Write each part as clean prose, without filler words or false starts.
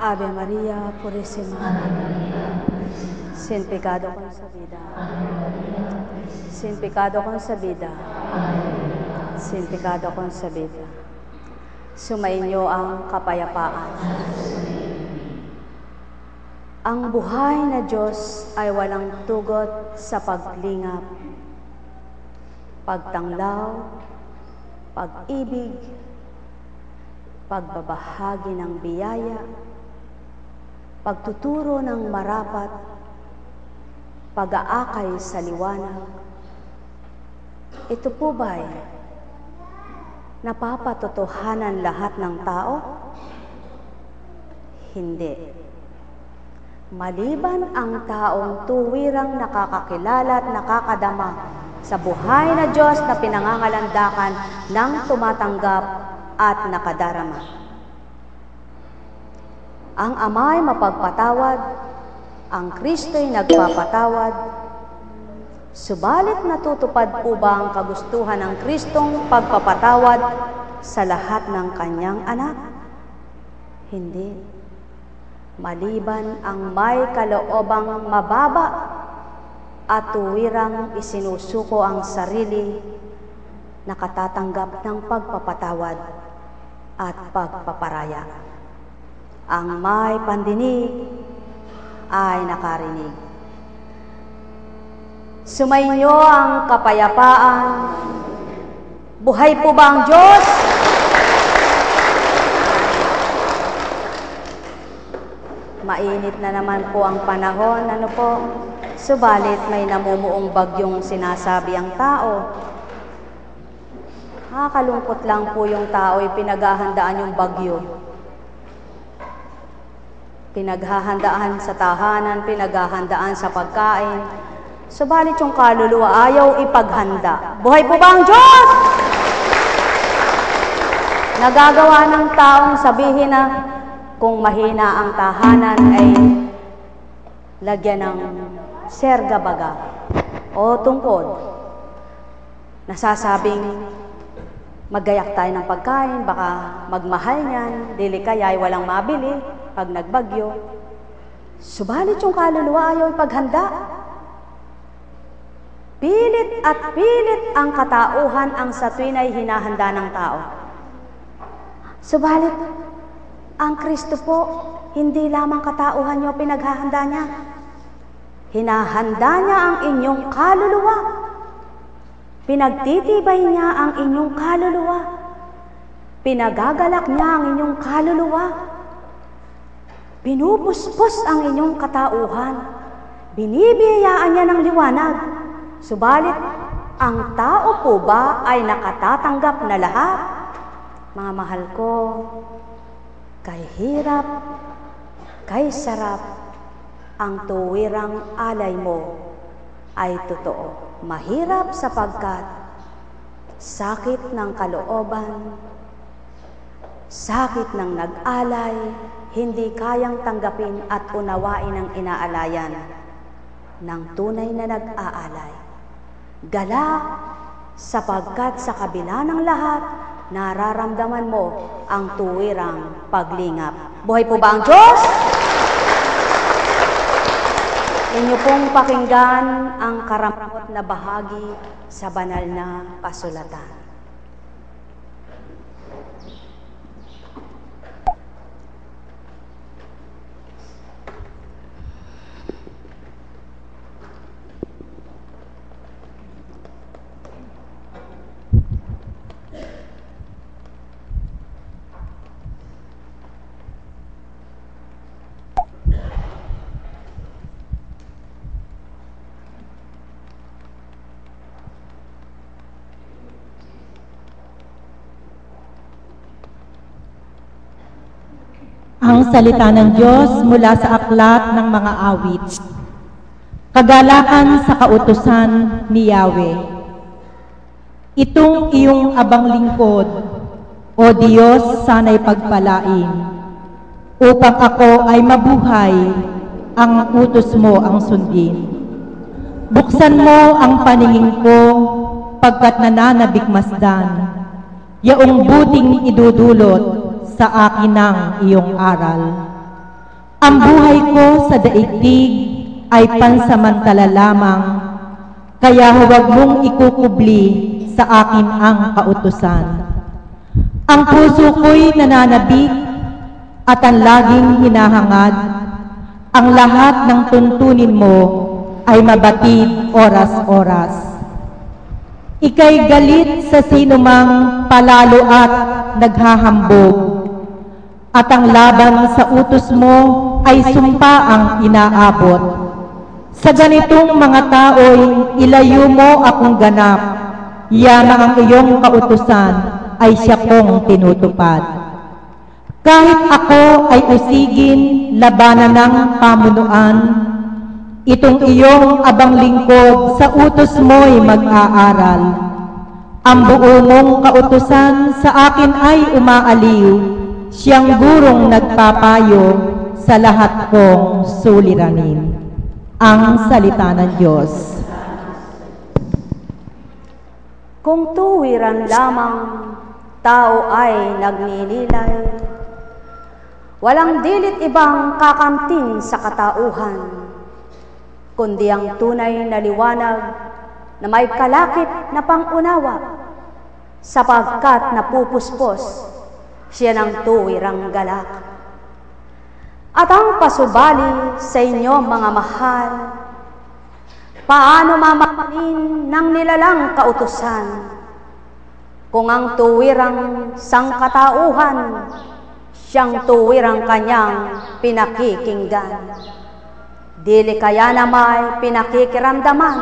Ave María Purísima, sin pecado concebida, sin pecado concebida, sin pecado concebida. Sumainyo ang kapayapaan. Ang buhay na Diyos ay walang tugot sa paglingap, pagtanglaw, pag-ibig, pagbabahagi ng biyaya, pagtuturo ng marapat, pag-aakay sa liwanag. Ito po ba'y napapatotohanan lahat ng tao? Hindi. Maliban ang taong tuwirang nakakakilala at nakakadama sa buhay na Diyos na pinangangalandakan ng tumatanggap at nakadarama. Ang Ama ay mapagpatawad, ang Kristo'y nagpapatawad, subalit natutupad po ba ang kagustuhan ng Kristong pagpapatawad sa lahat ng kanyang anak? Hindi. Maliban ang may kaloobang mababa at tuwirang isinusuko ang sarili, nakatatanggap ng pagpapatawad at pagpaparaya. Ang may pandinig ay nakarinig. Sumainyo ang kapayapaan. Buhay po ba ang Diyos? Mainit na naman po ang panahon, ano po? Subalit may namumuong bagyong sinasabi ang tao. Nakakalungkot lang po yung tao ay pinaghahandaan yung bagyo. Pinaghahandaan sa tahanan, pinaghahandaan sa pagkain. Subalit yung kaluluwa ayaw ipaghanda. Buhay po ba ang Diyos? Nagagawa ng taong sabihin na kung mahina ang tahanan ay lagyan ng serga-baga o tungkod. Nasasabing maggayak tayo ng pagkain, baka magmahal niyan, dili kaya ay walang mabili pag nagbagyo. Subalit yung kaluluwa ayaw ipaghanda. Pilit at pilit ang katauhan ang sa tuwin ay hinahanda ng tao. Subalit, ang Kristo po, hindi lamang katauhan niyo pinaghahanda niya. Hinahanda niya ang inyong kaluluwa. Pinagtitibay niya ang inyong kaluluwa. Pinagagalak niya ang inyong kaluluwa. Pinupuspos ang inyong katauhan. Binibiyayaan niya ng liwanag. Subalit, ang tao po ba ay nakatatanggap na lahat? Mga mahal ko, kay hirap, kay sarap, ang tuwirang alay mo ay totoo. Mahirap sapagkat sakit ng kalooban, sakit ng nag-alay, hindi kayang tanggapin at unawain ang inaalayan ng tunay na nag-aalay. Gala sapagkat sa kabila ng lahat, nararamdaman mo ang tuwirang paglingap. Buhay po ba ang Diyos? Inyo pong pakinggan ang karamot na bahagi sa banal na kasulatan. Ang salita ng Diyos mula sa aklat ng mga awit. Kagalakan sa kautusan ni Yahweh. Itong iyong abang lingkod, O Diyos, sana'y pagpalain, upang ako ay mabuhay, ang utos mo ang sundin. Buksan mo ang paningin ko, pagkat nananabik masdan, yaong buting idudulot sa akin ng iyong aral. Ang buhay ko sa daigdig ay pansamantala lamang, kaya huwag mong ikukubli sa akin ang kautusan. Ang puso ko'y nananabik at ang laging hinahangad, ang lahat ng tuntunin mo ay mabatid oras-oras. Ika'y galit sa sinumang palalo at naghahambog, at ang laban sa utos mo ay sumpa ang inaabot. Sa ganitong mga tao'y ilayo mo akong ganap, yamang ang iyong kautusan ay siya kong tinutupad. Kahit ako ay usigin labanan ng pamunuan, itong iyong abang lingkod sa utos mo'y mag-aaral. Ang buo mong kautusan sa akin ay umaaliw, siyang gurong nagpapayo sa lahat kong suliranin. Ang salita ng Diyos. Kung tuwiran lamang tao ay nagninilay, walang dilit ibang kakamtin sa katauhan, kundi ang tunay na liwanag na may kalakip na pangunawa, sapagkat napupuspos siya ng tuwirang galak. At ang pasubali sa inyo mga mahal, paano mamahalin ng nilalang kautusan, kung ang tuwirang sangkatauhan, siyang tuwirang kanyang pinakikinggan. Dili kaya na may pinakikiramdaman,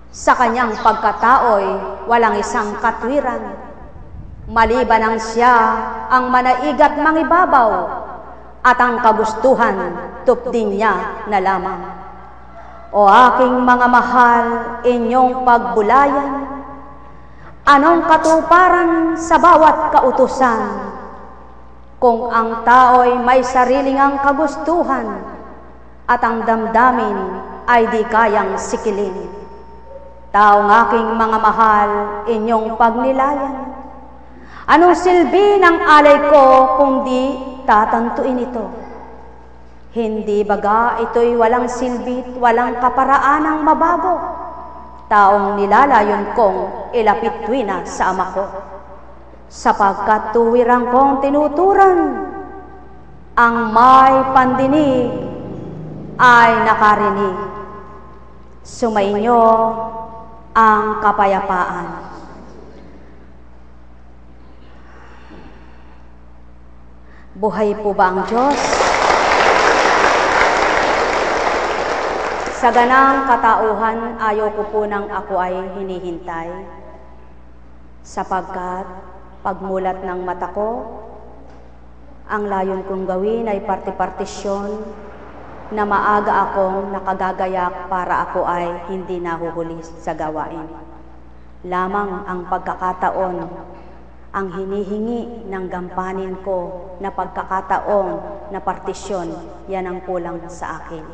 sa kanyang pagkatao'y walang isang katwiran, maliban ang siya ang manaigat mangibabaw, at ang kagustuhan tupdin niya na lamang. O aking mga mahal, inyong pagbulayan, anong katuparan sa bawat kautusan, kung ang tao'y may sariling ang kagustuhan, at ang damdamin ay di kayang sikilin. Taong aking mga mahal, inyong pagnilayan, anong silbi ng alay ko kung di tatantuin ito? Hindi baga ito'y walang silbi't walang kaparaanang mabago, taong nilalayon kong ilapit tuwina sa ama ko, sapagkat tuwirang kong tinuturan, ang may pandinig ay nakarinig. Sumainyo ang kapayapaan. Buhay po ba ang Diyos? Sa ganang katauhan, ayaw ko po nang ako ay hinihintay, sapagkat pagmulat ng mata ko, ang layon kong gawin ay parti-partisyon na maaga akong nakagagayak para ako ay hindi nahuhuli sa gawain. Lamang ang pagkakataon ang hinihingi ng gampanin ko na pagkakataon na partisyon, yan ang kulang sa akin.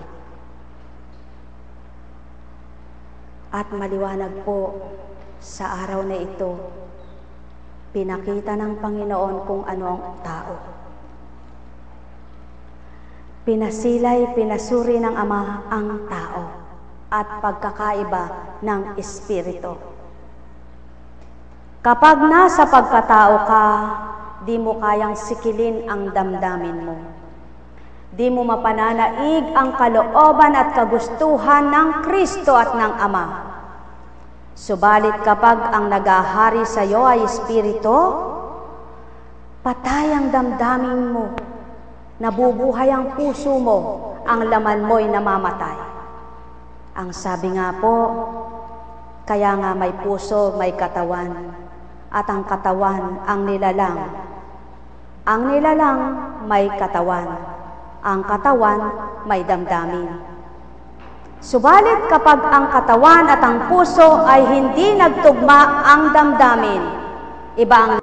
At maliwanag po sa araw na ito, pinakita ng Panginoon kung ano ang tao. Pinasilay, pinasuri ng Ama ang tao at pagkakaiba ng Espiritu. Kapag nasa pagkatao ka, di mo kayang sikilin ang damdamin mo. Di mo mapananaig ang kalooban at kagustuhan ng Kristo at ng Ama. Subalit kapag ang nagahari sa iyo ay Espiritu, patay ang damdamin mo, nabubuhay ang puso mo, ang laman mo'y namamatay. Ang sabi nga po, kaya nga may puso, may katawan, at ang katawan ang nilalang. Ang nilalang may katawan, ang katawan may damdamin. Subalit kapag ang katawan at ang puso ay hindi nagtugma ang damdamin, iba ang